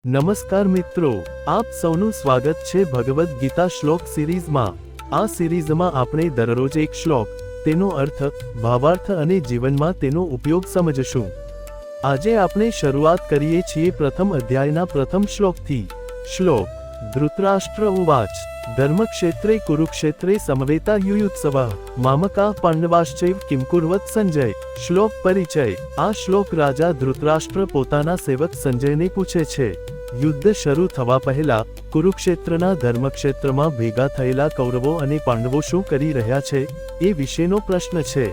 નમસ્કાર મિત્રો, આપ સૌનું સ્વાગત છે ભગવદ્ ગીતા શ્લોક સિરીઝમાં। આ સિરીઝમાં આપણે દરરોજ એક શ્લોક, તેનો અર્થ, ભાવાર્થ અને જીવનમાં તેનો ઉપયોગ સમજશું। આજે આપણે શરૂઆત કરીએ છીએ પ્રથમ અધ્યાયના પ્રથમ શ્લોકથી। શ્લોક: ધૃતરાષ્ટ્ર ઉવાચ ધર્મક્ષેત્રે કુરુક્ષેત્રે સમવેતા યુયુત્સવઃ મામકાઃ પાંડવાશ્ચૈવ કિમ કુર્વત સંજય। શ્લોક પરિચય। આ શ્લોક રાજા ધૃતરાષ્ટ્ર પોતાના સેવક સંજયને પૂછે છે। યુદ્ધ શરૂ થવા પહેલા કુરુક્ષેત્રના ધર્મક્ષેત્રમાં ભેગા થયેલા કૌરવો અને પાંડવો શું કરી રહ્યા છે એ વિશેનો પ્રશ્ન છે।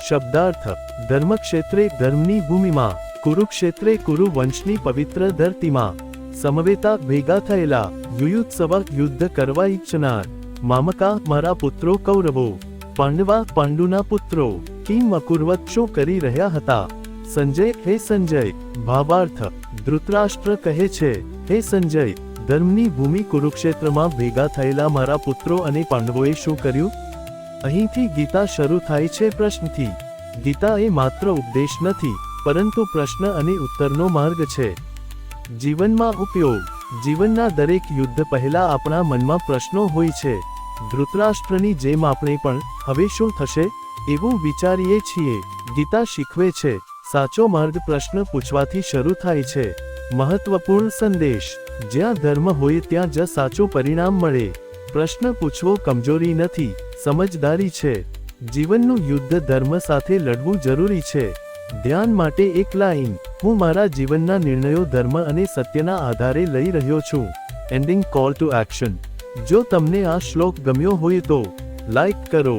શબ્દાર્થ: ધર્મક્ષેત્રે ધર્મની ભૂમિમાં, કુરુક્ષેત્રે કુરુ વંશની પવિત્ર ધરતીમાં, સમવેતા ભેગા થયેલા, યુયુત્સવ યુદ્ધ કરવા ઈચ્છનાર, મામકા મારા પુત્રો કૌરવો, પાંડવા પાંડુના પુત્રો, કિમ અકુર્વત શું કરી રહ્યા હતા, સંજય હે સંજય। ભાવાર્થ: ધૃતરાષ્ટ્ર કહે છે, હે સંજય, ધર્મની ભૂમિ કુરુક્ષેત્રમાં ભેગા થયેલા મારા પુત્રો અને પાંડવોએ શું કર્યું? અહીંથી ગીતા શરૂ થાય છે પ્રશ્નથી। ગીતા એ માત્ર ઉપદેશ નથી, પરંતુ પ્રશ્ન અને ઉત્તરનો માર્ગ છે। જીવનમાં ઉપયોગ: જીવનના દરેક યુદ્ધ પહેલા આપણા મનમાં પ્રશ્નો હોય છે। ધૃતરાષ્ટ્રની જેમ આપણે પણ હવે શું થશે એવું વિચારીએ છીએ। ગીતા શીખવે છે, સાચો માર્ગ પ્રશ્ન પૂછવાથી શરૂ થાય છે। મહત્વપૂર્ણ સંદેશ: જ્યાં ધર્મ હોય ત્યાં જ સાચું પરિણામ મળે। પ્રશ્ન પૂછવો કમજોરી નથી, સમજદારી છે। જીવનનું યુદ્ધ ધર્મ સાથે લડવું જરૂરી છે। ધ્યાન માટે એક લાઈન: હું મારા જીવનના નિર્ણયો ધર્મ અને સત્યના આધારે લઈ રહ્યો છું। એન્ડિંગ કોલ ટુ એક્શન: જો તમને આ શ્લોક ગમ્યો હોય તો લાઈક કરો,